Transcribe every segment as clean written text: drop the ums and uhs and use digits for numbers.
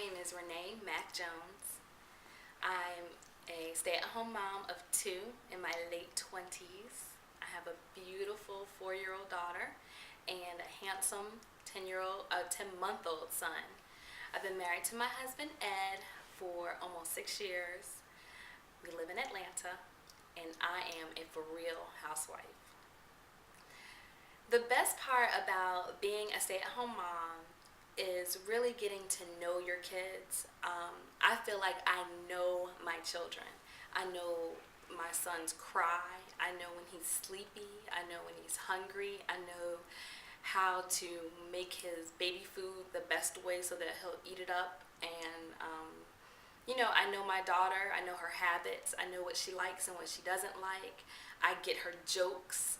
name is Renee Mack Jones. I'm a stay-at-home mom of two in my late 20s. I have a beautiful 4-year-old daughter and a handsome 10-month-old son. I've been married to my husband Ed for almost 6 years. We live in Atlanta, and I am a for real housewife. The best part about being a stay-at-home mom is really getting to know your kids. I feel like I know my children. I know my son's cry. I know when he's sleepy. I know when he's hungry. I know how to make his baby food the best way so that he'll eat it up. And I know my daughter. I know her habits. I know what she likes and what she doesn't like. I get her jokes.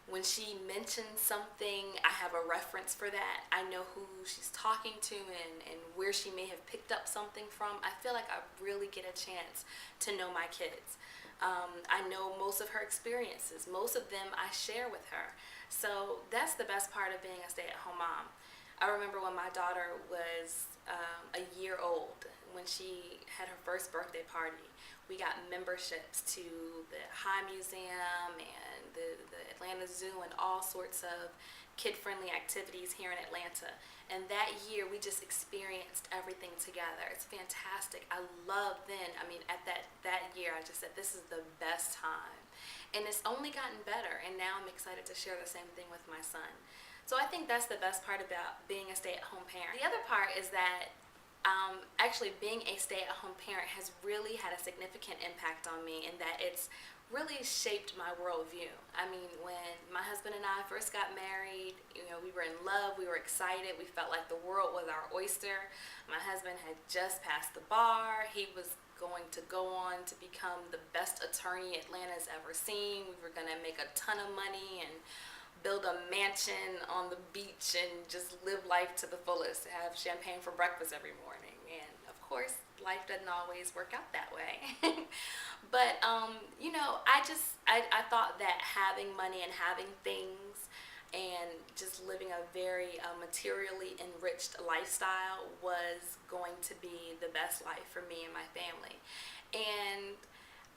When she mentions something, I have a reference for that. I know who she's talking to and where she may have picked up something from. I feel like I really get a chance to know my kids. I know most of her experiences. Most of them I share with her. So that's the best part of being a stay-at-home mom. I remember when my daughter was a year old, when she had her first birthday party. We got memberships to the High Museum and the Atlanta Zoo and all sorts of kid-friendly activities here in Atlanta. And that year, we just experienced everything together. It's fantastic. I love then, at that year, I just said, this is the best time. And it's only gotten better, and now I'm excited to share the same thing with my son. So I think that's the best part about being a stay-at-home parent. The other part is that actually being a stay-at-home parent has really had a significant impact on me in that it's really shaped my worldview. When my husband and I first got married, we were in love, we were excited, we felt like the world was our oyster. My husband had just passed the bar. He was going to go on to become the best attorney Atlanta's ever seen. We were going to make a ton of money and build a mansion on the beach and just live life to the fullest, have champagne for breakfast every morning. And of course, life doesn't always work out that way. But, I thought that having money and having things and just living a very materially enriched lifestyle was going to be the best life for me and my family. And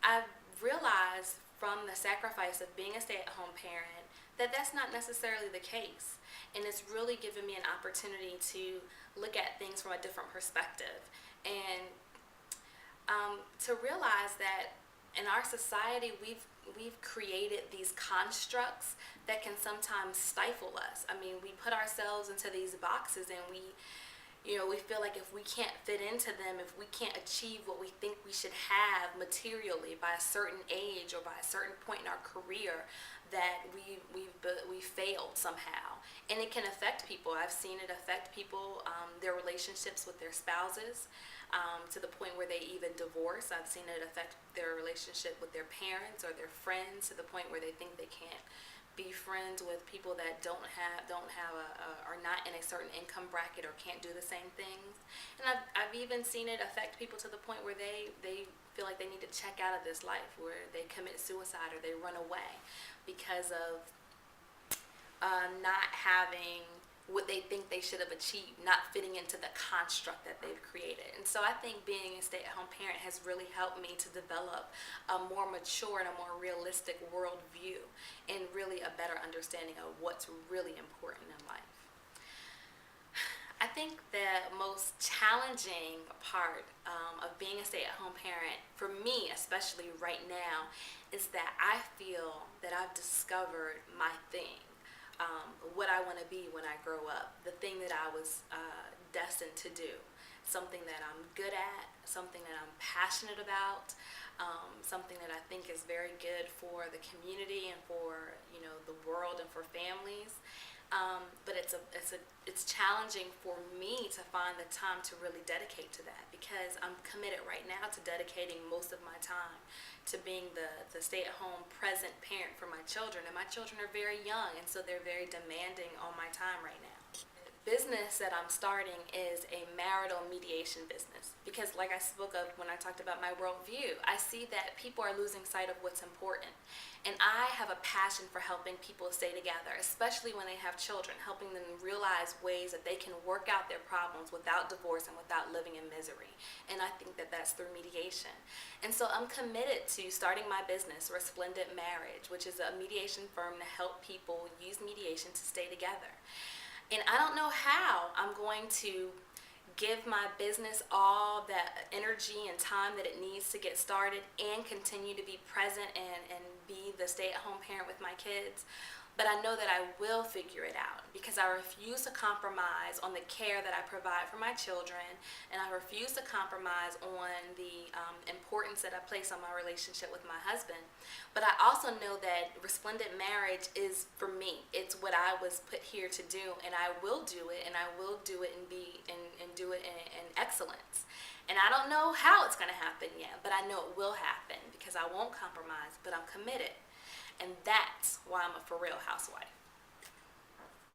I've realized from the sacrifice of being a stay-at-home parent that that's not necessarily the case. And it's really given me an opportunity to look at things from a different perspective and to realize that in our society we've created these constructs that can sometimes stifle us. We put ourselves into these boxes and we feel like if we can't fit into them, if we can't achieve what we think we should have materially by a certain age or by a certain point in our career, that we failed somehow. And it can affect people. I've seen it affect people, their relationships with their spouses, to the point where they even divorce. I've seen it affect their relationship with their parents or their friends to the point where they think they can't be friends with people that are not in a certain income bracket or can't do the same things. And I've even seen it affect people to the point where they feel like they need to check out of this life, where they commit suicide or they run away because of not having what they think they should have achieved, not fitting into the construct that they've created. And so I think being a stay-at-home parent has really helped me to develop a more mature and a more realistic worldview and really a better understanding of what's really important in life. I think the most challenging part of being a stay-at-home parent, for me especially right now, is that I feel that I've discovered my thing. What I want to be when I grow up, the thing that I was destined to do, something that I'm good at, something that I'm passionate about, something that I think is very good for the community and for the world and for families. But it's challenging for me to find the time to really dedicate to that, because I'm committed right now to dedicating most of my time to being the stay-at-home present parent for my children. And my children are very young, and so they're very demanding on my time right now. business that I'm starting is a marital mediation business because, like I spoke of when I talked about my worldview, I see that people are losing sight of what's important. And I have a passion for helping people stay together, especially when they have children, helping them realize ways that they can work out their problems without divorce and without living in misery. And I think that that's through mediation. And so I'm committed to starting my business, Resplendent Marriage, which is a mediation firm to help people use mediation to stay together. And I don't know how I'm going to give my business all that energy and time that it needs to get started and continue to be present and be the stay-at-home parent with my kids. But I know that I will figure it out because I refuse to compromise on the care that I provide for my children, and I refuse to compromise on the importance that I place on my relationship with my husband. But I also know that Resplendent Marriage is for me. It's what I was put here to do, and I will do it, and I will do it and do it in excellence. And I don't know how it's going to happen yet, but I know it will happen because I won't compromise, but I'm committed. And that's why I'm a For Real Housewife.